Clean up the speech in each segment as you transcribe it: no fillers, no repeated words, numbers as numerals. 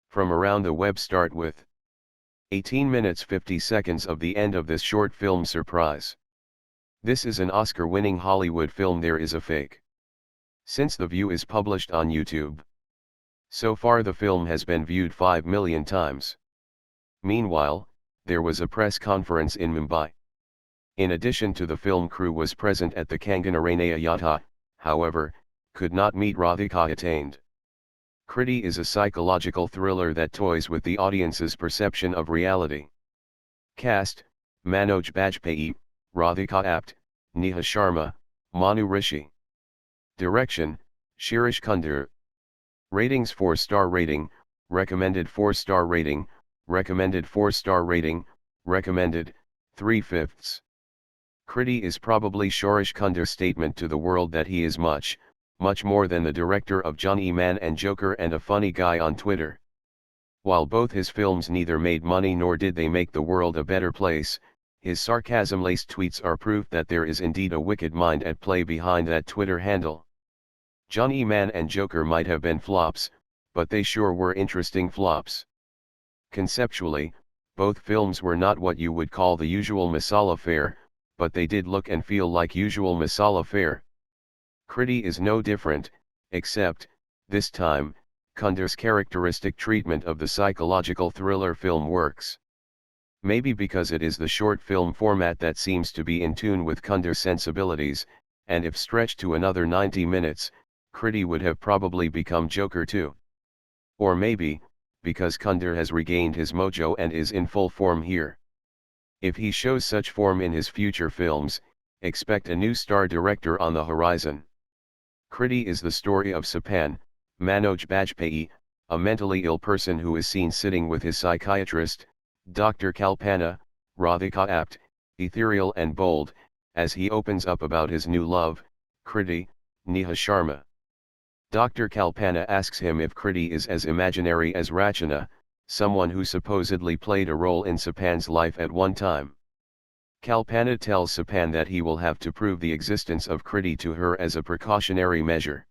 from around the web start with 18 minutes 50 seconds of the end of this short film surprise. This is an Oscar-winning Hollywood film. There is a fake. Since the view is published on YouTube. So far the film has been viewed 5 million times. Meanwhile, there was a press conference in Mumbai. In addition to the film crew was present at the Kanganaraya Yatha, however, could not meet Radhika attained. Kriti is a psychological thriller that toys with the audience's perception of reality. Cast: Manoj Bajpayee, Radhika Apte, Neha Sharma, Manu Rishi. Direction: Shirish Kunder. Ratings: 4-star rating, recommended 4-star rating, recommended 4-star rating, recommended 3/5. Kriti is probably Shirish Kunder's statement to the world that he is much more than the director of Johnny Man and Joker and a funny guy on Twitter. While both his films neither made money nor did they make the world a better place, his sarcasm-laced tweets are proof that there is indeed a wicked mind at play behind that Twitter handle. Johnny Man and Joker might have been flops, but they sure were interesting flops. Conceptually, both films were not what you would call the usual masala fare, but they did look and feel like usual masala fare. Kriti is no different, except, this time, Kunder's characteristic treatment of the psychological thriller film works. Maybe because it is the short film format that seems to be in tune with Kunder's sensibilities, and if stretched to another 90 minutes, Kriti would have probably become Joker too. Or maybe, because Kunder has regained his mojo and is in full form here. If he shows such form in his future films, expect a new star director on the horizon. Kriti is the story of Sapan, Manoj Bajpayee, a mentally ill person who is seen sitting with his psychiatrist, Dr. Kalpana, Radhika Apte, ethereal and bold, as he opens up about his new love, Kriti, Neha Sharma. Dr. Kalpana asks him if Kriti is as imaginary as Rachana, someone who supposedly played a role in Sapan's life at one time. Kalpana tells Sapan that he will have to prove the existence of Kriti to her as a precautionary measure.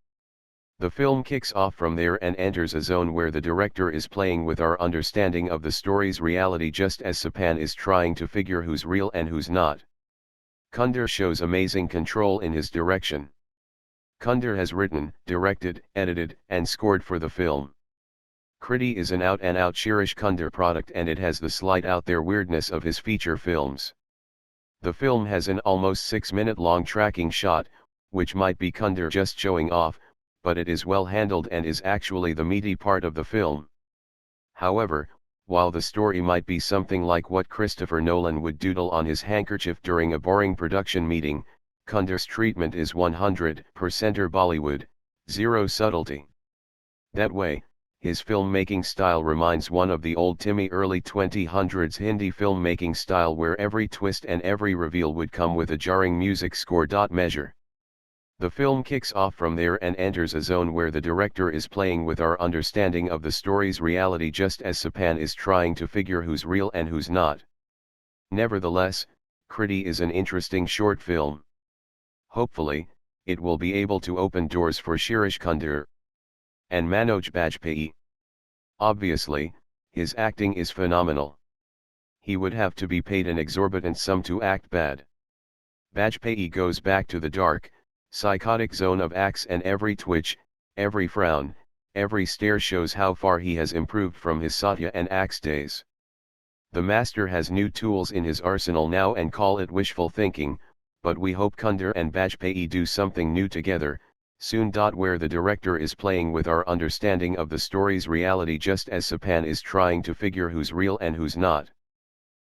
The film kicks off from there and enters a zone where the director is playing with our understanding of the story's reality just as Sapan is trying to figure who's real and who's not. Kunder shows amazing control in his direction. Kunder has written, directed, edited, and scored for the film. Kriti is an out-and-out Shirish Kunder product and it has the slight out-there weirdness of his feature films. The film has an almost 6-minute-long tracking shot, which might be Kunder just showing off, but it is well handled and is actually the meaty part of the film. However, while the story might be something like what Christopher Nolan would doodle on his handkerchief during a boring production meeting, Kunder's treatment is 100% Bollywood, zero subtlety. That way, his filmmaking style reminds one of the old timmy early 2000s Hindi filmmaking style where every twist and every reveal would come with a jarring music score. Measure. The film kicks off from there and enters a zone where the director is playing with our understanding of the story's reality just as Sapan is trying to figure who's real and who's not. Nevertheless, Kriti is an interesting short film. Hopefully, it will be able to open doors for Shirish Kunder and Manoj Bajpayee. Obviously, his acting is phenomenal. He would have to be paid an exorbitant sum to act bad. Bajpayee goes back to the dark, psychotic zone of acts and every twitch, every frown, every stare shows how far he has improved from his Satya and Axe days. The master has new tools in his arsenal now and call it wishful thinking, but we hope Kunder and Bajpayee do something new together, soon. Where the director is playing with our understanding of the story's reality just as Sapan is trying to figure who's real and who's not.